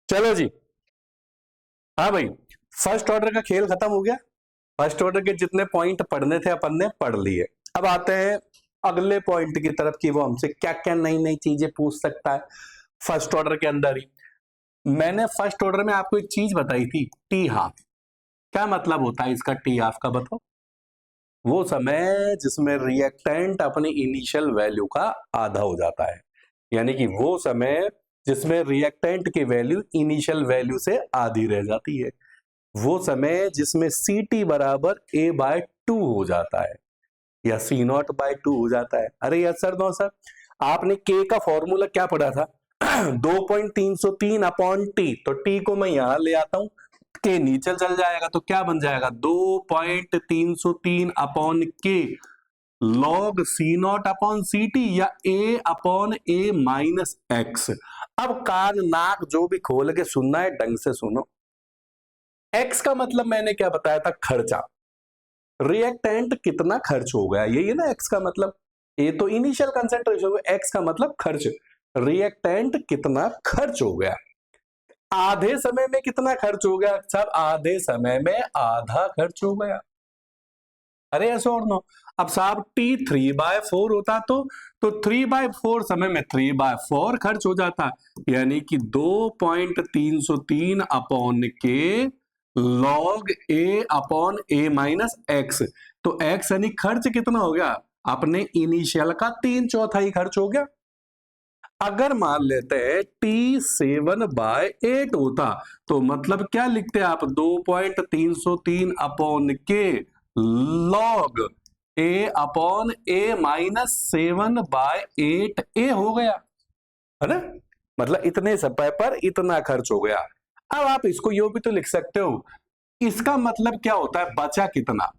चलो जी, हाँ भाई, फर्स्ट ऑर्डर का खेल खत्म हो गया। फर्स्ट ऑर्डर के जितने पॉइंट पढ़ने थे अपन ने पढ़ लिए। अब आते हैं अगले पॉइंट की तरफ कि वो हमसे क्या क्या नई नई चीजें पूछ सकता है फर्स्ट ऑर्डर के अंदर ही। मैंने फर्स्ट ऑर्डर में आपको एक चीज बताई थी, टी हाफ। क्या मतलब होता है इसका टी हाफ का, बताओ? वो समय जिसमें रिएक्टेंट अपनी इनिशियल वैल्यू का आधा हो जाता है, यानी कि वो समय जिसमें रिएक्टेंट की वैल्यू इनिशियल वैल्यू से आधी रह जाती है, वो समय जिसमें सी टी बराबर ए बाय 2 हो जाता है या सी नॉट बाय 2 हो जाता है। अरे यार सर, नो सर, आपने के का फॉर्मूला क्या पढ़ा था? 2.303 अपॉन टी। तो टी को मैं यहां ले आता हूं, के नीचे चल जाएगा तो क्या बन जाएगा? 2.303 upon k log C naught upon C T या A upon A minus x. अब कान नाक जो भी खोल के सुनना है ढंग से सुनो। एक्स का मतलब मैंने क्या बताया था? खर्चा। रिएक्टेंट कितना खर्च हो गया, यही है ना एक्स का मतलब। ए तो इनिशियल कंसेंट्रेशन, एक्स का मतलब खर्च। रिएक्टेंट कितना खर्च हो गया, आधे समय में कितना खर्च हो गया साहब? आधे समय में आधा खर्च हो गया। अरे ऐसा और नो। अब साहब टी 3/4 होता तो 3/4 समय में 3/4 खर्च हो जाता, यानी कि 2.303 upon k log A upon A minus x. तो एक्स यानी खर्च कितना हो गया? अपने इनिशियल का 3/4 खर्च हो गया। अगर मान लेते हैं टी 7/8 होता तो मतलब क्या लिखते हैं आप? 2.303 upon k log A upon A minus 7/8 ए हो गया, है ना? मतलब इतने समय पर इतना खर्च हो गया। अब आप इसको यो भी तो लिख सकते हो, इसका मतलब क्या होता है? बचा कितना?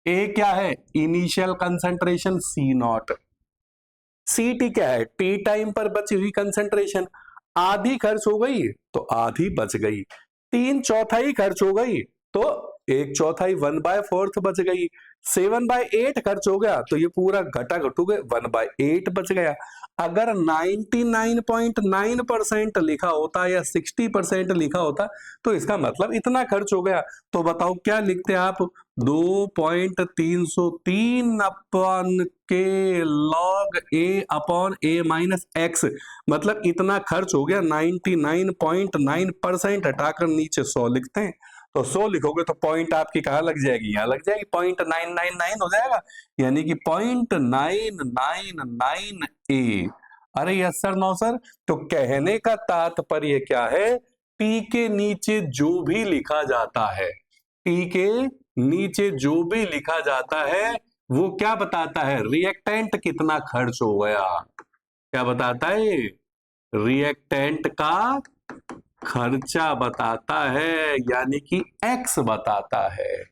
ए क्या है? Initial concentration C naught. C T क्या है? टी टाइम पर बची हुई कंसंट्रेशन। आधी खर्च हो गई तो आधी बच गई, 3/4 खर्च हो गई तो 1/4 1/4 बच गई। 7/8 खर्च हो गया तो ये पूरा घटा घटू गए 1/8 बच गया। अगर 99.9% लिखा होता या 60% लिखा होता तो इसका मतलब इतना खर्च हो गया। तो बताओ क्या लिखते आप? 2.303 upon k log A upon A minus x, मतलब इतना खर्च हो गया। 99.9% हटाकर नीचे 100 लिखते हैं, तो 100 लिखोगे तो पॉइंट आपकी कहां लग जाएगी? यहां लग जाएगी, 0.999 हो जाएगा, यानी कि 0.999 ए। अरे यस सर, नो सर। तो कहने का तात्पर्य क्या है? टी के नीचे जो भी लिखा जाता है, टी के नीचे जो भी लिखा जाता है वो क्या बताता है? रिएक्टेंट कितना खर्च हो गया। क्या बताता है? रिएक्टेंट का खर्चा बताता है, यानी कि एक्स बताता है।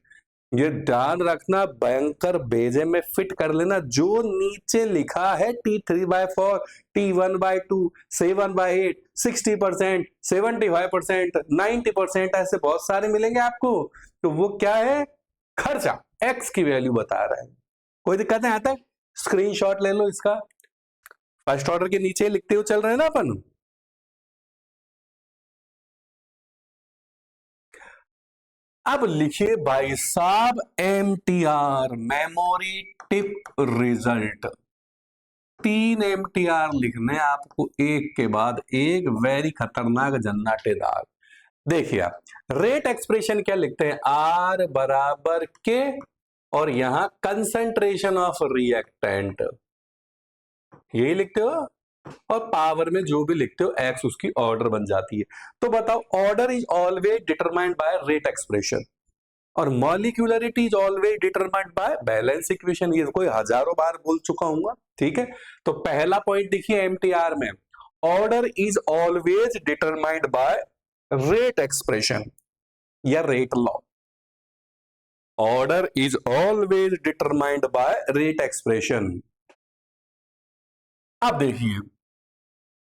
ये ध्यान रखना, बैंकर बेजे में फिट कर लेना। जो नीचे लिखा है T3/4, T1/2, 7/8, 60%, 75%, 90%, ऐसे बहुत सारे मिलेंगे आपको। तो वो क्या है? खर्चा, एक्स की वैल्यू बता रहा है। कोई दिक्कत नहीं आता है? स्क्रीनशॉट ले लो इसका। फर्स्ट ऑर्डर के नीचे लिखते हुए चल रहे हैं ना अपन। अब लिखिए भाई साहब, MTR, memory tip result. 3 MTR लिखने आपको, एक के बाद एक, वेरी खतरनाक जन्नाटेदार। देखिए आप रेट एक्सप्रेशन क्या लिखते हैं? R बराबर के, और यहां कंसंट्रेशन ऑफ रिएक्टेंट, यही लिखते हो। और पावर में जो भी लिखते हो एक्स, उसकी ऑर्डर बन जाती है। तो बताओ, order is always determined by rate expression और molecularity is always determined by balance equation. ये कोई हजारों बार बोल चुका हूं, ठीक है? तो पहला पॉइंट देखिए एमटीआर में, order is always determined by rate expression या rate law. Order is always determined by rate expression. अब देखिए,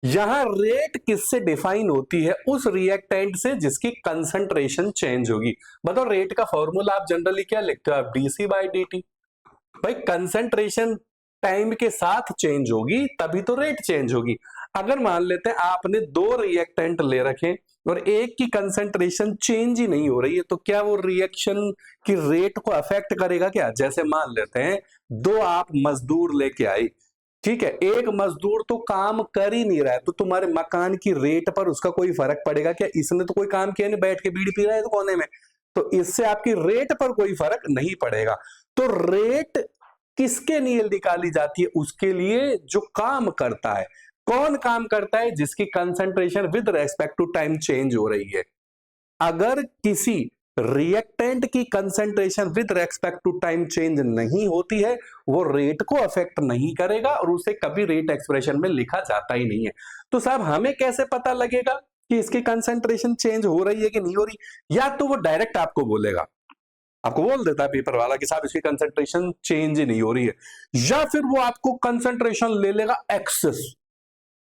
यहां रेट किससे डिफाइन होती है? उस रिएक्टेंट से जिसकी कंसंट्रेशन चेंज होगी। बताओ, रेट का फॉर्मूला आप जनरली क्या लिखते हो? आप डीसी बाई डीटी। भाई कंसंट्रेशन टाइम के साथ चेंज होगी तभी तो रेट चेंज होगी। अगर मान लेते हैं आपने दो रिएक्टेंट ले रखे और एक की कंसंट्रेशन चेंज ही नहीं हो रही है, तो क्या वो रिएक्शन की रेट को अफेक्ट करेगा क्या? जैसे मान लेते हैं दो आप मजदूर लेके आए, ठीक है, एक मजदूर तो काम कर ही नहीं रहा है, तो तुम्हारे मकान की रेट पर उसका कोई फर्क पड़ेगा क्या? इसने तो कोई काम किया नहीं, बैठ के बीड़ी पी रहा है तो कोने में, तो इससे आपकी रेट पर कोई फर्क नहीं पड़ेगा। तो रेट किसके लिए निकाली जाती है? उसके लिए जो काम करता है। कौन काम करता है? जिसकी concentration with respect to time change हो रही है। अगर किसी रिएक्टेंट की concentration with respect to time change नहीं होती है, वो रेट को अफेक्ट नहीं करेगा और उसे कभी रेट एक्सप्रेशन में लिखा जाता ही नहीं है। तो साहब हमें कैसे पता लगेगा कि इसकी कंसंट्रेशन चेंज हो रही है कि नहीं हो रही? या तो वो डायरेक्ट आपको बोलेगा, आपको बोल देता है पेपर वाला कि साहब इसकी कंसंट्रेशन चेंज ही नहीं हो रही है, या फिर वो आपको कंसंट्रेशन ले लेगा एक्सेस।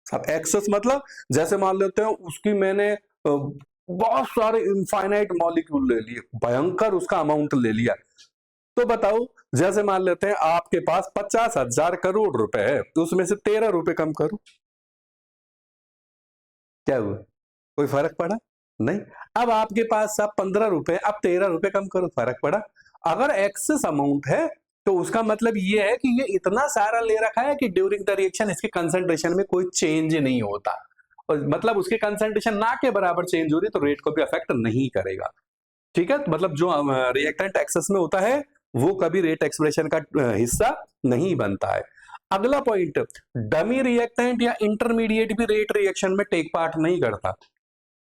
साहब एक्सेस मतलब जैसे मान लेते हैं उसकी मैंने बहुत सारे इनफाइनाइट मॉलिक्यूल ले लिए, भयंकर उसका अमाउंट ले लिया, तो बताओ जैसे मान लेते हैं आपके पास 50,000 करोड़ रुपए है, तो उसमें से 13 रुपए कम करो, क्या हुआ? कोई फर्क पड़ा? नहीं। अब आपके पास सब 15 रुपए, अब 13 रुपए कम करो, फर्क पड़ा? अगर एक्सेस अमाउंट है तो उसका मतलब ये है कि ये इतना सारा ले रखा है कि ड्यूरिंग द रिएक्शन इसके कंसंट्रेशन में कोई चेंज नहीं होता, और मतलब उसके कंसंट्रेशन ना के बराबर चेंज हो रही, तो रेट को भी अफेक्ट नहीं करेगा। ठीक है, तो मतलब जो रिएक्टेंट एक्सेस में होता है वो कभी रेट एक्सप्रेशन का हिस्सा नहीं बनता है। अगला पॉइंट, डमी रिएक्टेंट या इंटरमीडिएट भी रेट रिएक्शन में टेक पार्ट नहीं करता।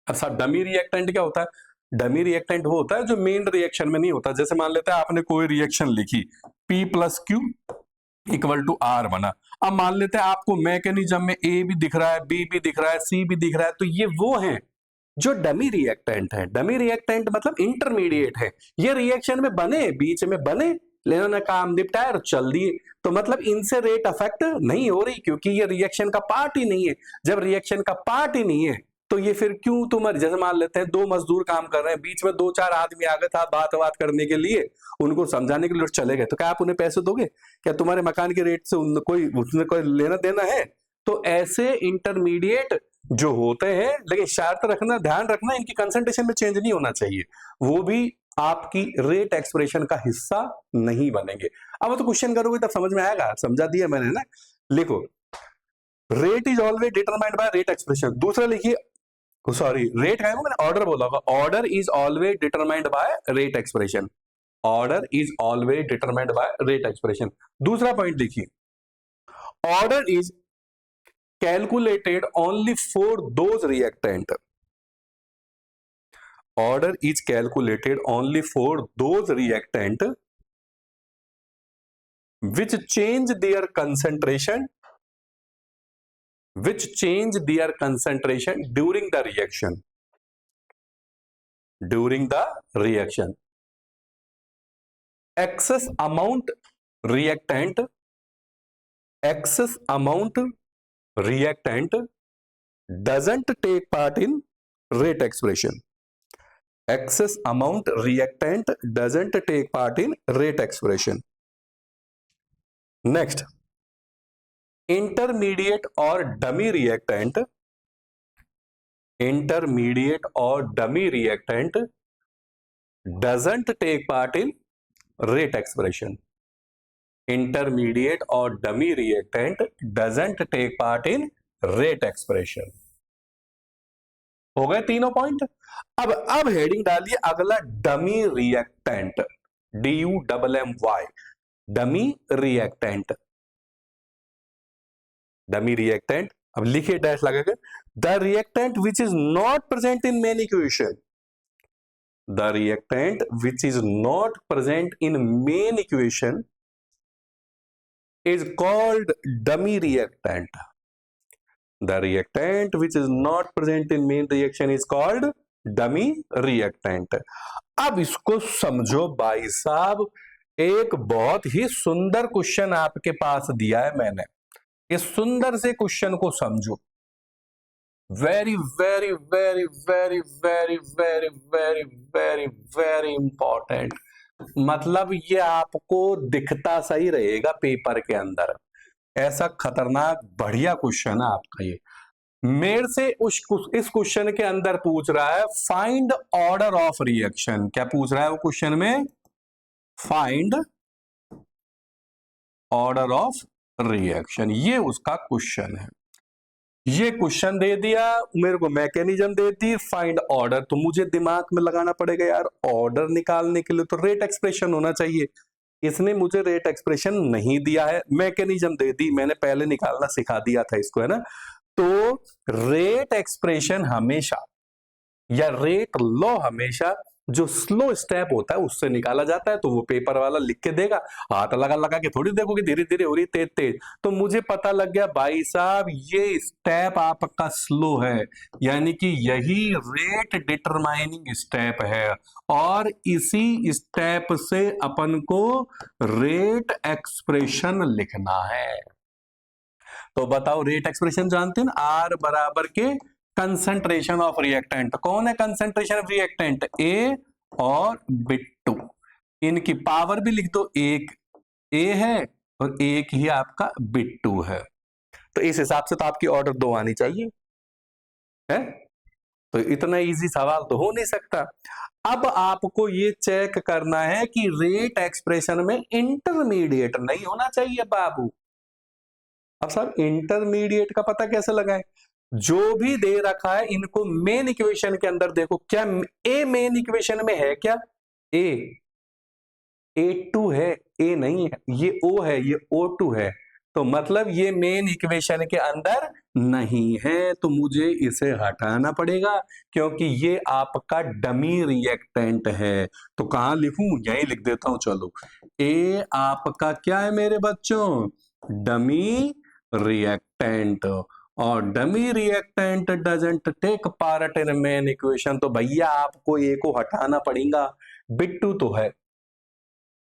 अच्छा, डमी रिएक्टेंट क्या होता है? डमी रिएक्टेंट वो होता है जो मेन रिएक्शन में नहीं होता। जैसे मान लेते हैं आपने कोई रिएक्शन लिखी, P plus Q equal to R बना। अब मान लेते हैं आपको मैकेनिज्म में ए भी दिख रहा है, बी भी दिख रहा है, सी भी दिख रहा है, तो ये वो हैं जो डमी रिएक्टेंट है। डमी रिएक्टेंट मतलब इंटरमीडिएट है, ये रिएक्शन में बने, बीच में बने, लेना ना काम निपटाया और चल दिए, तो मतलब इनसे रेट अफेक्ट नहीं हो रही क्योंकि ये रिएक्शन का पार्ट ही नहीं है। जब रिएक्शन का पार्ट ही नहीं है तो ये फिर क्यों तुम्हारे, जैसे मान लेते हैं दो मजदूर काम कर रहे हैं, बीच में दो चार आदमी आ गए था बात करने के लिए, उनको समझाने के लिए चले गए, तो क्या आप उन्हें पैसे दोगे? क्या तुम्हारे मकान के रेट से उसने कोई लेना देना है? तो ऐसे इंटरमीडिएट जो होते हैं, लेकिन शर्त रखना, ध्यान रखना, इनकी कंसंट्रेशन में चेंज नहीं होना चाहिए, वो भी आपकी रेट एक्सप्रेशन का हिस्सा नहीं बनेंगे। अब तो क्वेश्चन करोगे तब समझ में आएगा, समझा दिया मैंने ना। लिखो, rate is always determined by rate expression. दूसरा लिखिए, सॉरी रेट है मैंने ऑर्डर बोला होगा, order is always determined by rate expression. Order is always determined by rate expression. दूसरा पॉइंट देखिए, order is calculated only for those reactant. Order is calculated only for those reactant which change their concentration during the reaction. Excess amount reactant doesn't take part in rate expression. Excess amount reactant doesn't take part in rate expression. Next, intermediate or dummy reactant doesn't take part in rate expression. Intermediate or dummy reactant doesn't take part in rate expression. हो गए तीनों point. अब heading डालिए अगला, dummy reactant, DUMMY, dummy reactant. Dummy reactant, अब लिखिए dash लगाकर, the reactant which is not present in main equation, the reactant which is not present in main equation is called dummy reactant. The reactant which is not present in main reaction is called dummy reactant. अब इसको समझो भाई साहब, एक बहुत ही सुंदर question आपके पास दिया है मैंने, इस सुंदर से क्वेश्चन को समझो। Very very very very very very very very very important, मतलब ये आपको दिखता सही रहेगा पेपर के अंदर, ऐसा खतरनाक बढ़िया क्वेश्चन है आपका ये। मेरे से इस क्वेश्चन के अंदर पूछ रहा है फाइंड ऑर्डर ऑफ रिएक्शन। क्या पूछ रहा है वो क्वेश्चन में? फाइंड ऑर्डर ऑफ रिएक्शन, ये उसका क्वेश्चन है। ये क्वेश्चन दे दिया मेरे को, मैकेनिज्म दे दी, फाइंड ऑर्डर, तो मुझे दिमाग में लगाना पड़ेगा यार ऑर्डर निकालने के लिए तो रेट एक्सप्रेशन होना चाहिए। इसने मुझे रेट एक्सप्रेशन नहीं दिया है, मैकेनिज्म दे दी, मैंने पहले निकालना सिखा दिया था इसको, है ना। तो रेट एक्सप्रेशन हमेशा या रेट लॉ हमेशा जो स्लो स्टेप होता है उससे निकाला जाता है। तो वो पेपर वाला लिख के देगा, हाथ लगा लगा के थोड़ी देखोगे धीरे धीरे हो रही तेज तेज, तो मुझे पता लग गया भाई साहब ये स्टेप आपका स्लो है, यानी कि यही रेट डिटरमाइनिंग स्टेप है और इसी स्टेप से अपन को रेट एक्सप्रेशन लिखना है। तो बताओ रेट एक्सप्रेशन जानते हैं ना, आर बराबर के कंसंट्रेशन ऑफ रिएक्टेंट। कौन है कंसंट्रेशन ऑफ रिएक्टेंट? ए और बिट्टू। इनकी पावर भी लिख दो, एक ए है और एक ही आपका बिट्टू है। तो इस हिसाब से तो आपकी ऑर्डर 2 आनी चाहिए है। तो इतना इजी सवाल तो हो नहीं सकता। अब आपको ये चेक करना है कि रेट एक्सप्रेशन में इंटरमीडिएट नहीं होना चाहिए बाबू। अब साहब इंटरमीडिएट का पता कैसे लगाएं? जो भी दे रखा है इनको मेन इक्वेशन के अंदर देखो, क्या ए मेन इक्वेशन में है? क्या A2 है? ए नहीं है, ये O है, ये O2 है, तो मतलब ये मेन इक्वेशन के अंदर नहीं है, तो मुझे इसे हटाना पड़ेगा क्योंकि ये आपका डमी रिएक्टेंट है। तो कहां लिखूं? यही लिख देता हूं, चलो। ए आपका क्या है मेरे बच्चों? डमी रिएक्टेंट, और dummy reactant doesn't take part in main equation, तो भैया आपको ए को हटाना पड़ेगा। बिट्टू तो है,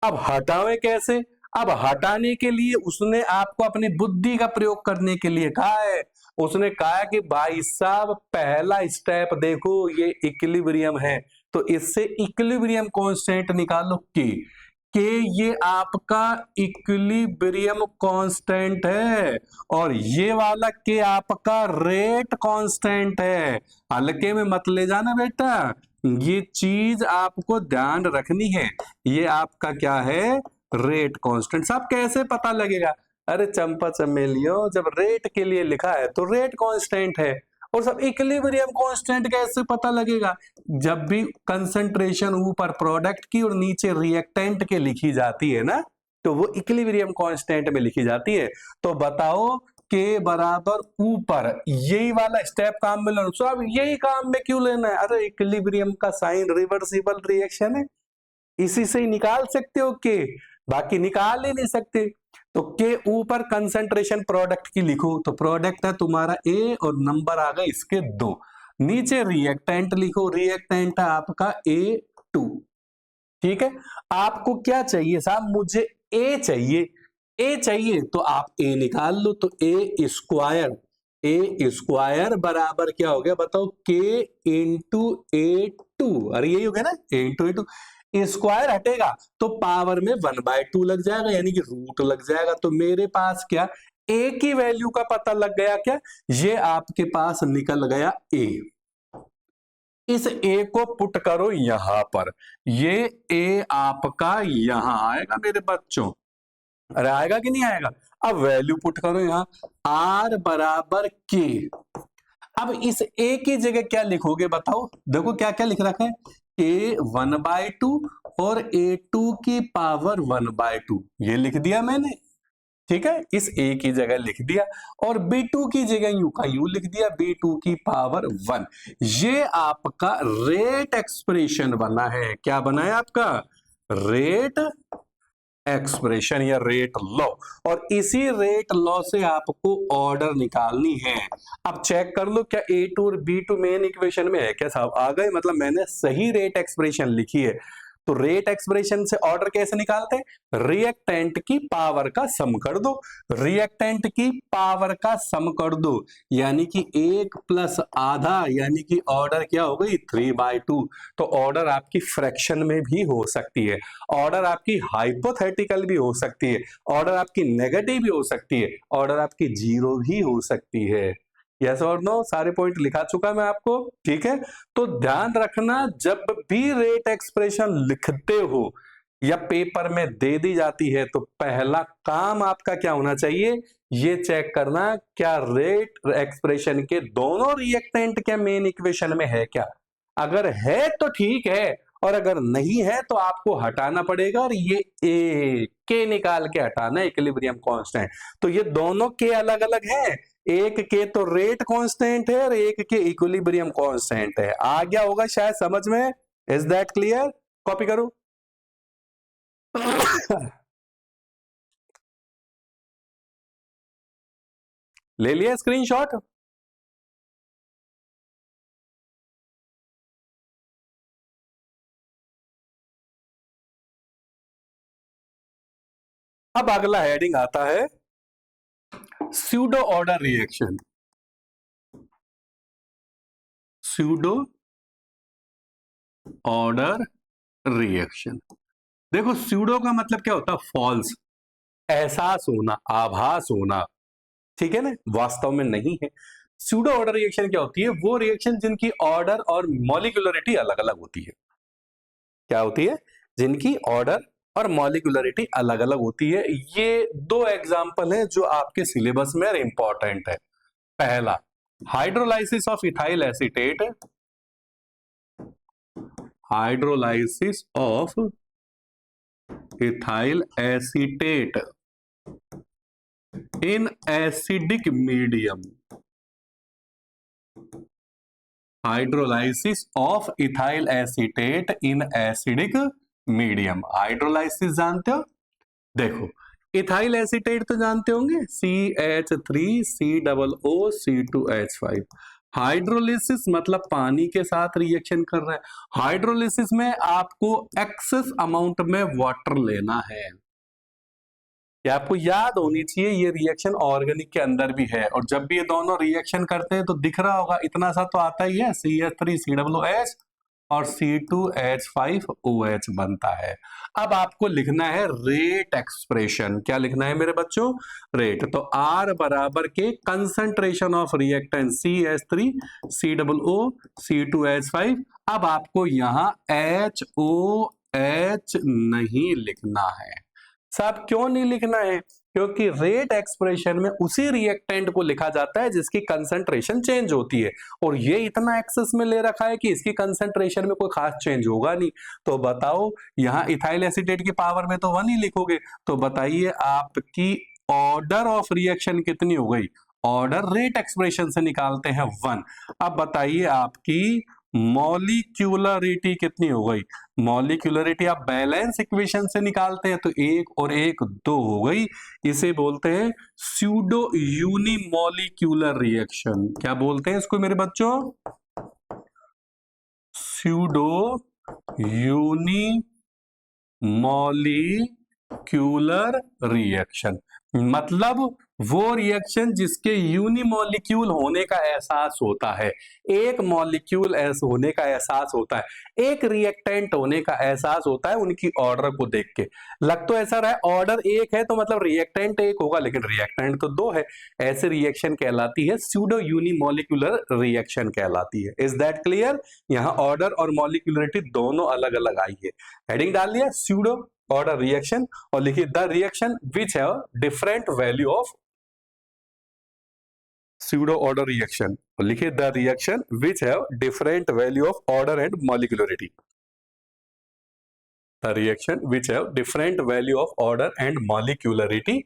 अब हटावे कैसे? अब हटाने के लिए उसने आपको अपनी बुद्धि का प्रयोग करने के लिए कहा है। उसने कहा कि भाई साहब पहला स्टेप देखो, ये इक्विलिब्रियम है, तो इससे इक्विलिब्रियम कांस्टेंट निकालो के ये आपका इक्विलिब्रियम कांस्टेंट है और ये वाला के आपका रेट कांस्टेंट है। हल्के में मत ले जाना बेटा, ये चीज आपको ध्यान रखनी है। ये आपका क्या है? Rate constant. साहब कैसे पता लगेगा? अरे चंपा चमेलियों, जब रेट के लिए लिखा है तो रेट कांस्टेंट है, और सब इक्विलिब्रियम कांस्टेंट कैसे पता लगेगा? जब भी कंसंट्रेशन ऊपर प्रोडक्ट की और नीचे रिएक्टेंट के लिखी जाती है ना, तो वो इक्विलिब्रियम कांस्टेंट में लिखी जाती है। तो बताओ के बराबर ऊपर यही वाला स्टेप काम में लेना। तो अब यही काम में क्यों लेना है? अरे इक्विलिब्रियम का साइन रिवर्सिबल रिएक्शन है, इसी से ही निकाल सकते हो के, बाकी निकाल ही नहीं सकते। तो के ऊपर कंसंट्रेशन प्रोडक्ट की लिखो, तो प्रोडक्ट है तुम्हारा ए और नंबर आ गए इसके 2। नीचे रिएक्टेंट लिखो, रिएक्टेंट है आपका A2। ठीक है, आपको क्या चाहिए साहब? मुझे ए चाहिए, ए चाहिए तो आप ए निकाल लो। तो ए स्क्वायर बराबर क्या हो गया बताओ? के इंटू A2। अरे यही हो गया ना, ए इंटू A2। स्क्वायर हटेगा तो पावर में 1/2 लग जाएगा, यानी कि रूट लग जाएगा। तो मेरे पास क्या ए की वैल्यू का पता लग गया? क्या ये आपके पास निकल गया ए। इस ए को पुट करो यहां पर, ये ए आपका यहां आएगा मेरे बच्चों। अरे आएगा कि नहीं आएगा? अब वैल्यू पुट करो यहां, आर बराबर के। अब इस ए की जगह क्या लिखोगे बताओ? देखो क्या क्या लिख रखा है, ए 1/2 और A2 की पावर 1/2, ये लिख दिया मैंने। ठीक है, इस ए की जगह लिख दिया और B2 की जगह यूं का यूं लिख दिया, B2 की पावर 1। ये आपका रेट एक्सप्रेशन बना है। क्या बना है आपका? रेट एक्सप्रेशन या रेट लॉ। और इसी रेट लॉ से आपको ऑर्डर निकालनी है। अब चेक कर लो क्या A2 और B2 मेन इक्वेशन में है क्या साहब? आ गए, मतलब मैंने सही रेट एक्सप्रेशन लिखी है। तो रेट एक्सप्रेशन से ऑर्डर कैसे निकालते हैं? रिएक्टेंट की पावर का सम कर दो, रिएक्टेंट की पावर का सम कर दो, यानी कि 1 प्लस आधा, यानी कि ऑर्डर क्या हो गई? 3/2। तो ऑर्डर आपकी फ्रैक्शन में भी हो सकती है, ऑर्डर आपकी हाइपोथेटिकल भी हो सकती है, ऑर्डर आपकी नेगेटिव भी हो सकती है, ऑर्डर आपकी जीरो भी हो सकती है। यस और नो, सारे पॉइंट लिखा चुका मैं आपको, ठीक है। तो ध्यान रखना, जब भी रेट एक्सप्रेशन लिखते हो या पेपर में दे दी जाती है तो पहला काम आपका क्या होना चाहिए, ये चेक करना क्या रेट एक्सप्रेशन के दोनों रिएक्टेंट क्या मेन इक्वेशन में है क्या। अगर है तो ठीक है, और अगर नहीं है तो आपको हटाना पड़ेगा, और ये ए के निकाल के हटाना है इक्विलिब्रियम कांस्टेंट। तो ये दोनों के अलग अलग हैं, एक के तो रेट कांस्टेंट है और एक के इक्विलिब्रियम कांस्टेंट है। आ गया होगा शायद समझ में, इज दैट क्लियर? कॉपी करो। ले लिया स्क्रीनशॉट? अब अगला हेडिंग आता है pseudo order reaction. Pseudo order reaction. देखो स्यूडो का मतलब क्या होता है, फॉल्स, एहसास होना, आभास होना, ठीक है ना, वास्तव में नहीं है। स्यूडो ऑर्डर रिएक्शन क्या होती है, वो रिएक्शन जिनकी ऑर्डर और मॉलिक्यूलरिटी अलग अलग होती है। क्या होती है? जिनकी ऑर्डर और मॉलिक्यूलरिटी अलग अलग होती है। ये दो एग्जांपल हैं जो आपके सिलेबस में इंपॉर्टेंट है। पहला, hydrolysis of ethyl acetate, hydrolysis of ethyl acetate in acidic medium, hydrolysis of ethyl acetate in acidic medium. Hydrolysis जानते हो? देखो इथाइल एसीटेट तो जानते होंगे, CH3COO C2H5। हाइड्रोलिसिस मतलब पानी के साथ रिएक्शन कर रहा है। हाइड्रोलिसिस में आपको एक्सेस अमाउंट में वाटर लेना है। ये आपको याद होनी चाहिए, ये रिएक्शन ऑर्गेनिक के अंदर भी है, और जब भी ये दोनों रिएक्शन करते हैं तो दिख रहा होगा, इतना सा तो आता ही है, CH3COOH और C2H5OH बनता है। अब आपको लिखना है रेट एक्सप्रेशन। क्या लिखना है मेरे बच्चों? रेट। तो R बराबर के concentration of reactant CH3COO C2H5। अब आपको यहां HOH नहीं लिखना है। साहब क्यों नहीं लिखना है? क्योंकि रेट एक्सप्रेशन में उसी रिएक्टेंट को लिखा जाता है जिसकी कंसंट्रेशन चेंज होती है, और ये इतना एक्सेस में ले रखा है कि इसकी कंसंट्रेशन में कोई खास चेंज होगा नहीं। तो बताओ, यहाँ इथाइल एसीटेट की पावर में तो 1 ही लिखोगे, तो बताइए आपकी ऑर्डर ऑफ रिएक्शन कितनी हो गई? ऑर्डर रेट एक्सप्रेशन से निकालते हैं 1। अब बताइए आपकी मॉलिक्यूलरिटी कितनी हो गई? मॉलिक्यूलरिटी आप बैलेंस इक्वेशन से निकालते हैं, तो 1 और 1 2 हो गई। इसे बोलते हैं स्यूडो यूनिमॉलिक्यूलर रिएक्शन। क्या बोलते हैं इसको मेरे बच्चों? स्यूडो यूनिमॉलिक्यूलर रिएक्शन मतलब वो रिएक्शन जिसके यूनिमॉलिक्यूल होने का एहसास होता है, एक मॉलिक्यूल होने का एहसास होता है, एक रिएक्टेंट होने का एहसास होता है उनकी ऑर्डर को देख के। लग तो ऐसा रहा है ऑर्डर एक है तो मतलब रिएक्टेंट एक होगा, लेकिन रिएक्टेंट तो 2 है। ऐसे रिएक्शन कहलाती है स्यूडो यूनिमॉलिक्यूलर रिएक्शन कहलाती है। Is that clear? यहाँ ऑर्डर और मॉलिक्यूलरिटी दोनों अलग अलग आई है। हेडिंग डाल दिया स्यूडो ऑर्डर रिएक्शन, और लिखिए the reaction which have different value of pseudo order reaction, और लिखिए the reaction which have different value of order and molecularity. The reaction which have different value of order and molecularity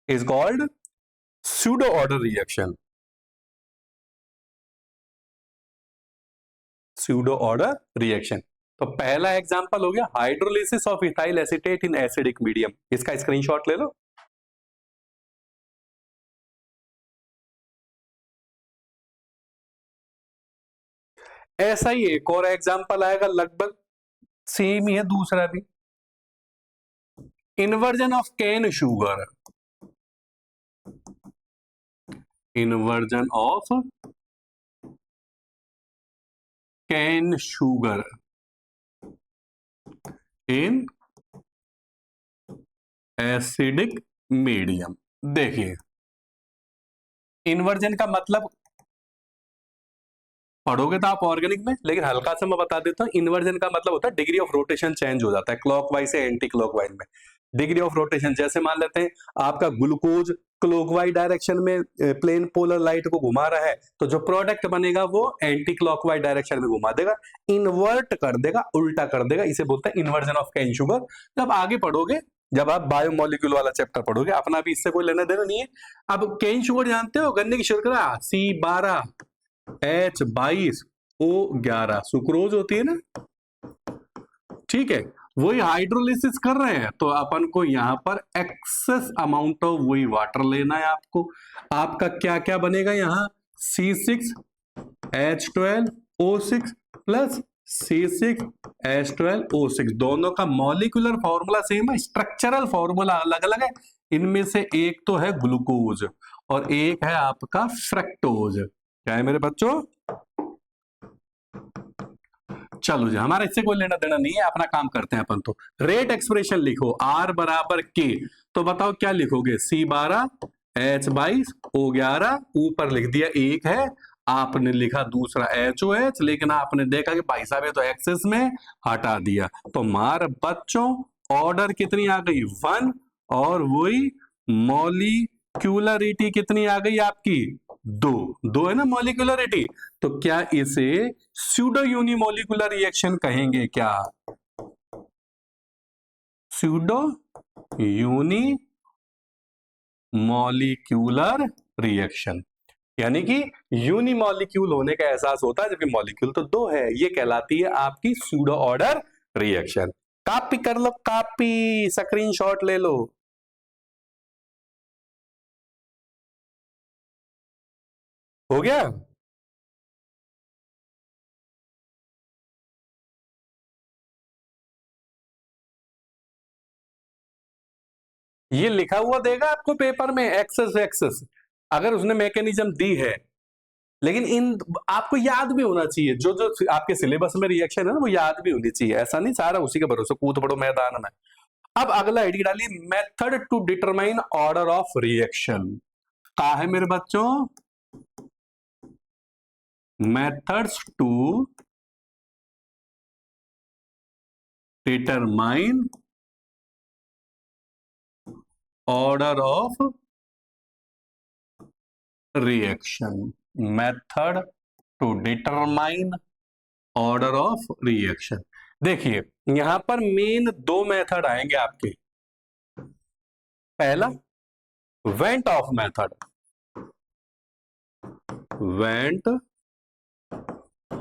is called pseudo order reaction। pseudo order reaction। तो पहला example हो गया hydrolysis of ethyl acetate in acidic medium. इसका screenshot ले लो। ऐसा ही एक और example आएगा, लगभग सेम ही है दूसरा भी। Inversion of cane sugar, inversion of cane sugar in acidic medium. देखिए इन्वर्जन का मतलब पढ़ोगे तो आप ऑर्गेनिक में, लेकिन हल्का सा मैं बता देता हूँ, इन्वर्जन का मतलब होता है डिग्री ऑफ रोटेशन चेंज हो जाता है क्लॉकवाइज से एंटी क्लॉकवाइज में। डिग्री ऑफ रोटेशन जैसे मान लेते हैं आपका ग्लूकोज क्लॉकवाइज डायरेक्शन में प्लेन पोलर लाइट को घुमा रहा है, तो जो प्रोडक्ट बनेगा वो एंटी क्लॉकवाइज डायरेक्शन में घुमा देगा, इन्वर्ट कर देगा, उल्टा कर देगा, इसे बोलते हैं इन्वर्जन ऑफ केन शुगर। जब आगे पढ़ोगे, जब आप बायोमोलिक्यूल वाला चैप्टर पढ़ोगे, अपना भी इससे कोई लेना देना नहीं है। अब केन शुगर जानते हो, गन्ने की शर्करा C12H22O11 सुक्रोज होती है ना, ठीक है, वही हाइड्रोलिसिस कर रहे हैं, तो अपन को यहां पर एक्सेस अमाउंट ऑफ वही वाटर लेना है आपको। आपका क्या क्या बनेगा यहाँ, C6H12O6 प्लस C6H12O6, दोनों का मॉलिक्यूलर फॉर्मूला सेम है, स्ट्रक्चरल फॉर्मूला अलग अलग है। इनमें से एक तो है ग्लूकोज और एक है आपका फ्रक्टोज। क्या है मेरे बच्चों? चलो जी, हमारा इससे कोई लेना देना नहीं है, अपना काम करते हैं अपन। तो रेट एक्सप्रेशन लिखो, R बराबर K, तो बताओ क्या लिखोगे, C12H22O11, ऊपर लिख दिया एक है, आपने लिखा दूसरा HOH, लेकिन आपने देखा कि भाई साहब ये तो एक्सेस में, हटा दिया। तो मार बच्चों ऑर्डर कितनी आ गई, 1, और वही मॉलिक्यूलरिटी कितनी आ गई आपकी, 2 है ना मॉलिक्यूलरिटी। तो क्या इसे स्यूडो यूनिमोलिकुलर रिएक्शन कहेंगे क्या, स्यूडो यूनिमोलिक्यूलर रिएक्शन, यानी कि यूनिमोलिक्यूल होने का एहसास होता है जबकि मॉलिक्यूल तो 2 है, ये कहलाती है आपकी स्यूडो ऑर्डर रिएक्शन। कॉपी कर लो, कॉपी स्क्रीनशॉट ले लो। हो गया? ये लिखा हुआ देगा आपको पेपर में, एक्सेस एक्सेस, अगर उसने मैकेनिज्म दी है, लेकिन इन आपको याद भी होना चाहिए, जो जो आपके सिलेबस में रिएक्शन है ना, वो याद भी होनी चाहिए, ऐसा नहीं सारा उसी के भरोसे कूद पड़ो मैदान में। अब अगला आईडी डालिए, method to determine order of reaction. कहा है मेरे बच्चों, methods to determine order of reaction, method to determine order of reaction. देखिए यहां पर मेन 2 मेथड आएंगे आपके। पहला van't Hoff method, van't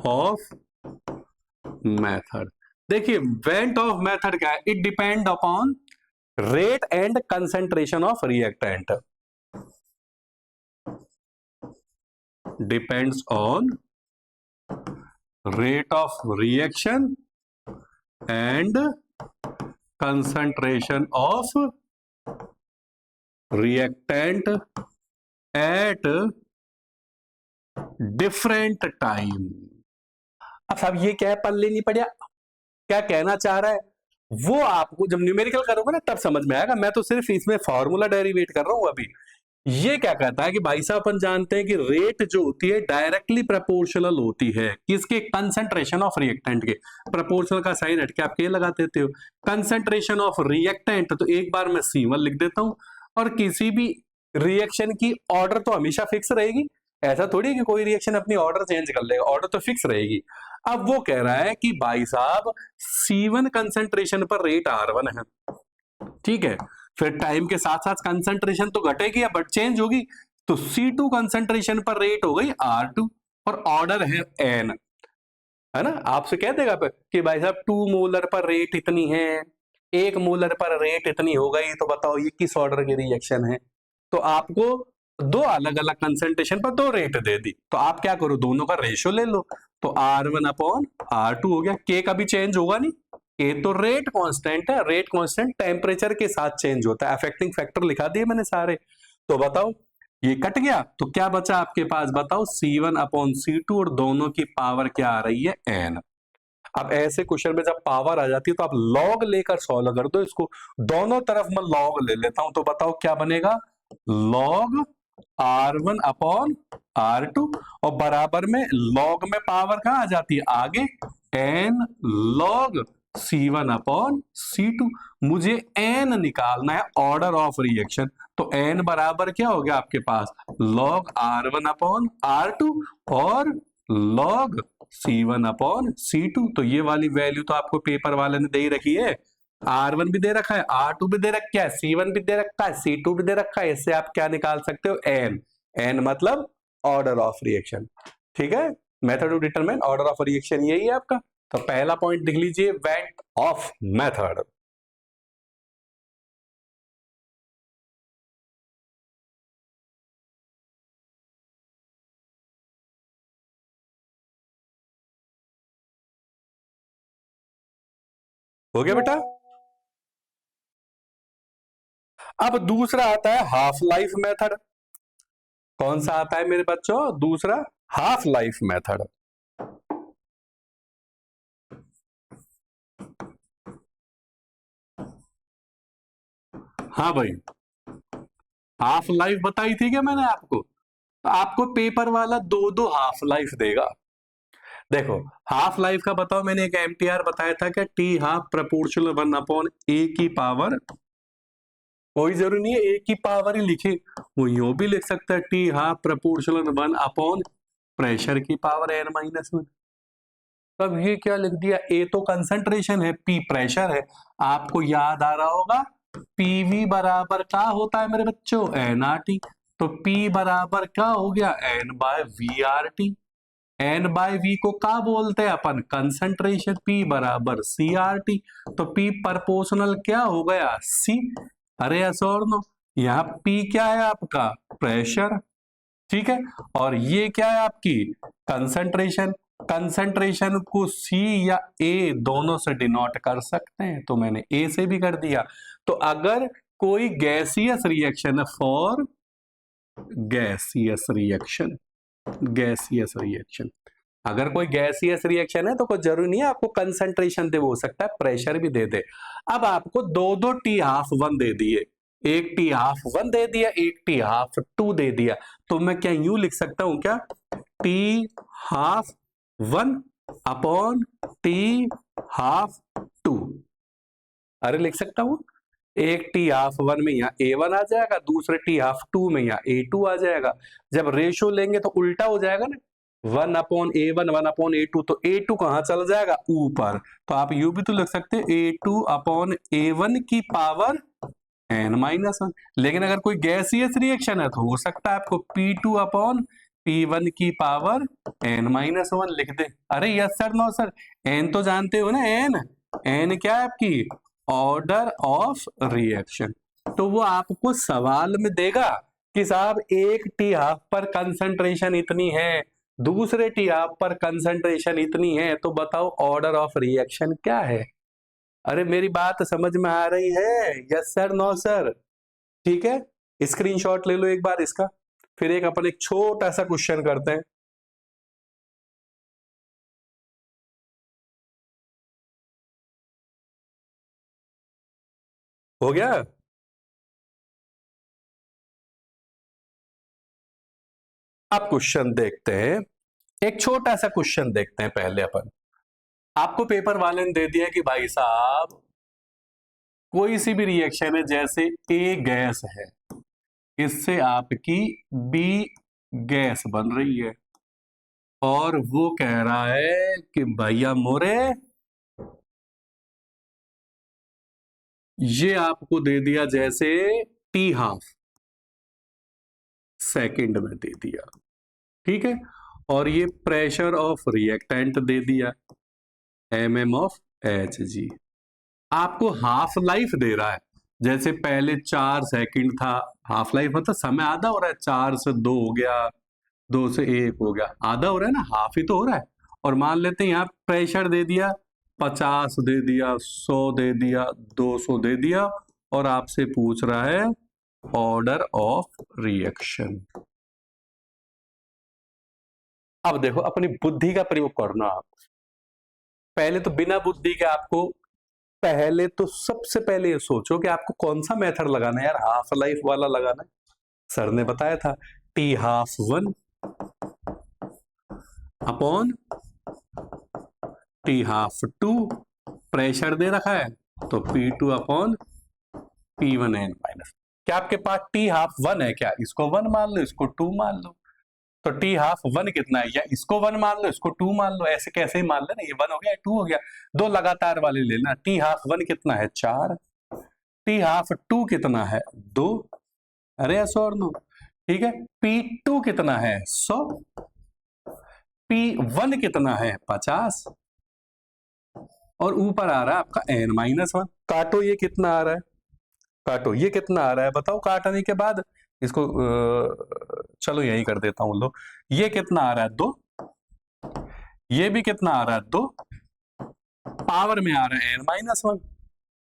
Hoff method. देखिए वेंट ऑफ मेथड क्या है, it depend upon rate and concentration of reactant, depends on rate of reaction and concentration of reactant at different time। अब साहब ये क्या है, पल्ले नहीं पड़ा, क्या कहना चाह रहा है, वो आपको जब न्यूमेरिकल करोगे ना तब समझ में आएगा, मैं तो सिर्फ इसमें फॉर्मूला डेरिवेट कर रहा हूं अभी। ये क्या कहता है कि भाई साहब अपन जानते हैं कि रेट जो होती है डायरेक्टली प्रोपोर्शनल होती है किसके, कंसंट्रेशन ऑफ रिएक्टेंट के। प्रोपोर्शनल का साइन हट के आप के लगा देते हो, कंसंट्रेशन ऑफ रिएक्टेंट, तो एक बार मैं C1 लिख देता हूं। और किसी भी रिएक्शन की ऑर्डर तो हमेशा फिक्स रहेगी, ऐसा थोड़ी कि कोई रिएक्शन अपनी ऑर्डर चेंज कर लेगा, ऑर्डर तो फिक्स रहेगी। अब वो कह रहा है कि भाई साहब C1 कंसंट्रेशन पर रेट R1 है, ठीक है, फिर टाइम के साथ साथ कंसंट्रेशन तो घटेगी या बट चेंज होगी, तो C2 कंसंट्रेशन पर रेट हो गई R2 और ऑर्डर है N, है ना। आपसे कह देगा कि भाई साहब 2 मोलर पर रेट इतनी है, 1 मोलर पर रेट इतनी हो गई, तो बताओ ये किस ऑर्डर की रिएक्शन है। तो आपको 2 अलग अलग कंसंट्रेशन पर 2 रेट दे दी, तो आप क्या करो, दोनों का रेशियो ले लो, तो R1 अपॉन R2 हो गया। K कभी चेंज होगा नहीं, ए तो रेट कांस्टेंट है, रेट कांस्टेंट टेम्परेचर के साथ चेंज होता है, अफेक्टिंग फैक्टर लिखा दिए मैंने सारे। तो बताओ ये कट गया, तो क्या बचा आपके पास, बताओ C1 अपॉन C2, और दोनों की पावर क्या आ रही है, N। अब ऐसे क्वेश्चन में जब पावर आ जाती है तो आप लॉग लेकर सॉल्व कर दो इसको, दोनों तरफ मैं लॉग ले लेता हूं, तो बताओ क्या बनेगा, लॉग R1 अपॉन R2 और बराबर में लॉग में पावर कहाँ आ जाती है आगे, n log C1 upon C2। मुझे n निकालना है ऑर्डर ऑफ रिएक्शन, तो n बराबर क्या हो गया आपके पास, लॉग R1 अपॉन R2 और लॉग C1 अपॉन C2। तो ये वाली वैल्यू तो आपको पेपर वाले ने दे ही रखी है, R1 भी दे रखा है, R2 भी दे रखा है, C1 भी दे रखा है, C2 भी दे रखा है। इससे आप क्या निकाल सकते हो, n। n मतलब ऑर्डर ऑफ रिएक्शन। ठीक है, method to determine order of reaction यही है आपका। तो पहला पॉइंट लिख लीजिए, वेंट ऑफ मेथड। हो गया बेटा। अब दूसरा आता है हाफ लाइफ मेथड। कौन सा आता है मेरे बच्चों, दूसरा हाफ लाइफ मेथड। हाँ भाई, हाफ लाइफ बताई थी क्या मैंने आपको, तो आपको पेपर वाला दो दो हाफ लाइफ देगा। देखो हाफ लाइफ का बताओ, मैंने एक एमटीआर बताया था कि टी हाफ प्रपोर्शनल 1/a की पावर, कोई जरूरी नहीं है ए की पावर ही लिखे, वो यूं भी लिख सकता है टी हाफ प्रपोर्शनल 1 प्रेशर की पावर n-1। तब ये क्या लिख दिया, ए तो कंसंट्रेशन है, पी प्रेशर है। आपको याद आ रहा होगा पीवी बराबर क्या होता है मेरे बच्चों, एनआरटी। तो पी बराबर क्या हो गया, N by V R T. N by V को क्या बोलते हैं अपन, कंसंट्रेशन। पी बराबर सी आर टी। तो पी प्रपोर्शनल क्या हो गया, सी। अरे ऐसा और नो, यहाँ पी क्या है आपका, प्रेशर। ठीक है, और ये क्या है आपकी कंसंट्रेशन। कंसंट्रेशन को सी या ए दोनों से डिनोट कर सकते हैं, तो मैंने ए से भी कर दिया। तो अगर कोई गैसियस रिएक्शन है, for gaseous reaction, gaseous reaction, अगर कोई गैसियस रिएक्शन है तो कोई जरूरी नहीं है आपको कंसंट्रेशन दे, हो सकता है प्रेशर भी दे दे। अब आपको दो दो टी हाफ वन दे दिए, एक टी हाफ वन दे दिया, एक टी हाफ टू दे दिया। तो मैं क्या यूं लिख सकता हूं क्या, T half one upon T half two. अरे लिख सकता हूं, एक टी हाफ वन में यहाँ A1 आ जाएगा, दूसरे टी हाफ टू में यहाँ A2 आ जाएगा। जब रेशो लेंगे तो उल्टा हो जाएगा ना, 1/A1 1/A2, तो A2 कहां चल जाएगा, ऊपर। तो आप यू भी तो लिख सकते हैं A2/A1 की पावर n-1। लेकिन अगर कोई गैसियस रिएक्शन है तो हो सकता है आपको P2/P1 की पावर n-1 लिख दे। अरे yes sir, no sir, n तो जानते हो ना, n क्या है आपकी ऑर्डर ऑफ रिएक्शन। तो वो आपको सवाल में देगा कि साहब एक टी हाफ पर कंसंट्रेशन इतनी है, दूसरे टी हाफ पर कंसंट्रेशन इतनी है, तो बताओ ऑर्डर ऑफ रिएक्शन क्या है। अरे मेरी बात समझ में आ रही है, यस सर, नो सर। ठीक है, स्क्रीनशॉट ले लो एक बार इसका, फिर एक अपन एक छोटा सा क्वेश्चन करते हैं। हो गया। अब क्वेश्चन देखते हैं, एक छोटा सा क्वेश्चन देखते हैं पहले अपन। आपको पेपर वाले ने दे दिया कि भाई साहब कोई सी भी रिएक्शन है, जैसे ए गैस है, इससे आपकी बी गैस बन रही है, और वो कह रहा है कि भैया मोरे ये आपको दे दिया जैसे टी हाफ सेकंड में दे दिया, ठीक है, और ये प्रेशर ऑफ रिएक्टेंट दे दिया mm ऑफ Hg। आपको हाफ लाइफ दे रहा है, जैसे पहले 4 सेकंड था, हाफ लाइफ मतलब समय आधा हो रहा है, 4 से 2 हो गया, 2 से 1 हो गया, आधा हो रहा है ना, हाफ ही तो हो रहा है। और मान लेते हैं यहाँ प्रेशर दे दिया 50 दे दिया, 100 दे दिया, 200 दे दिया, और आपसे पूछ रहा है ऑर्डर ऑफ रिएक्शन। अब देखो अपनी बुद्धि का प्रयोग करना आप, पहले तो बिना बुद्धि के आपको, पहले तो सबसे पहले ये सोचो कि आपको कौन सा मेथड लगाना है यार, हाफ लाइफ वाला लगाना है, सर ने बताया था T12 अपॉन T12 प्रेशर दे रखा है तो P2 अपॉन P1n माइनस। क्या आपके पास T12 है क्या? इसको 1 मान लो, इसको 2 मान लो। तो T12 कितना है? या इसको 1 मान लो, इसको 2 मान लो। ऐसे कैसे ही मान लेना, ये 1 हो गया 2 हो गया। दो लगातार वाले लेना। T12 कितना है? 4। T12 कितना है? 2। अरे ऐसा और नो, ठीक है। P2 कितना है? 100। P1 कितना है? 50। और ऊपर आ रहा है आपका n-1। काटो, ये कितना आ रहा है? काटो, ये कितना आ रहा है बताओ। काटने के बाद इसको चलो यही कर देता हूं। लो, ये कितना आ रहा है? 2। ये भी कितना आ रहा है? 2। पावर में आ रहा है n-1।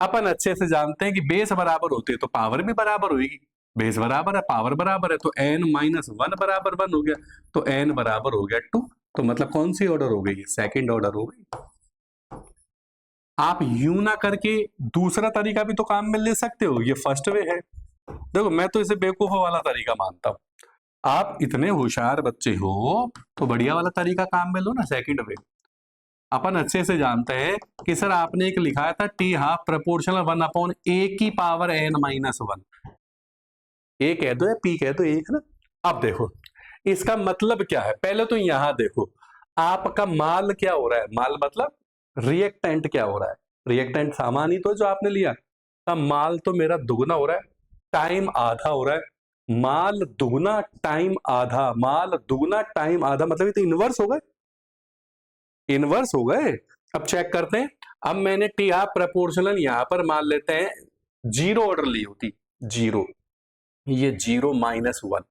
अपन अच्छे से जानते हैं कि बेस बराबर होते तो पावर भी बराबर होगी। बेस बराबर है, पावर बराबर है, तो n-1 बराबर 1 हो गया, तो n बराबर हो गया 2। तो मतलब कौन सी ऑर्डर हो गई? सेकंड ऑर्डर हो गई। आप यूं ना करके दूसरा तरीका भी तो काम में ले सकते हो, ये फर्स्ट वे है। देखो, मैं तो इसे बेवकूफों वाला तरीका मानता हूं। आप इतने होशियार बच्चे हो तो बढ़िया वाला तरीका काम में लो ना, सेकंड वे। अपन अच्छे से जानते हैं कि सर आपने एक लिखा था T12 प्रोपोर्शनल 1 अपॉन a की पावर n-1। a कह दो या p कह दो, एक है ना। अब देखो इसका मतलब क्या है, पहले तो यहां देखो आपका माल क्या हो रहा है। माल मतलब रिएक्टेंट क्या हो रहा है? रिएक्टेंट सामान ही तो जो आपने लिया। अब माल तो मेरा दुगना हो रहा है, टाइम आधा हो रहा है। माल दुगना टाइम आधा, माल दुगना टाइम आधा, मतलब ये तो इनवर्स हो गए, इनवर्स हो गए। अब चेक करते हैं। अब मैंने T12 प्रोपोर्शनल यहां पर मान लेते हैं 0 ऑर्डर ली होती, 0, ये 0-1,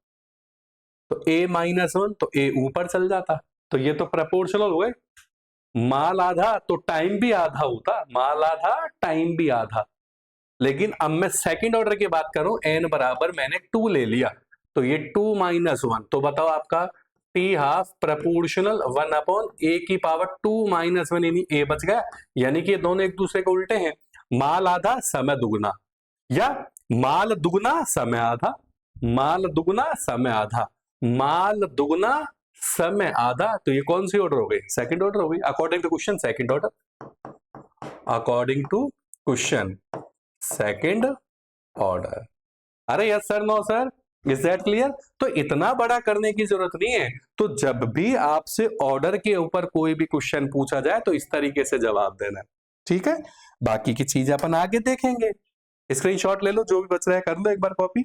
तो a-1, तो a ऊपर चल जाता, तो ये तो प्रोपोर्शनल हो गए। माल आधा तो टाइम भी आधा होता, माल आधा टाइम भी आधा। लेकिन अब मैं सेकंड ऑर्डर की बात करूं, n बराबर मैंने 2 ले लिया, तो ये 2-1। तो बताओ आपका T12 प्रोपोर्शनल 1 अपॉन a की पावर 2-1, यानी a बच गया। यानी कि ये दोनों एक दूसरे को उल्टे हैं। माल आधा समय दुगना, या माल दुगना समय आधा, माल दुगना समय आधा, माल दुगना समय आधा। तो ये कौन सी ऑर्डर हो गई? सेकंड ऑर्डर हो गई, according to question second order. According to question second order. अरे yes sir, no sir, is that clear? तो इतना बड़ा करने की जरूरत नहीं है। तो जब भी आपसे ऑर्डर के ऊपर कोई भी क्वेश्चन पूछा जाए तो इस तरीके से जवाब देना, ठीक है। बाकी की चीज अपन आगे देखेंगे। स्क्रीनशॉट ले लो, जो भी बच रहा है कर लो एक बार कॉपी।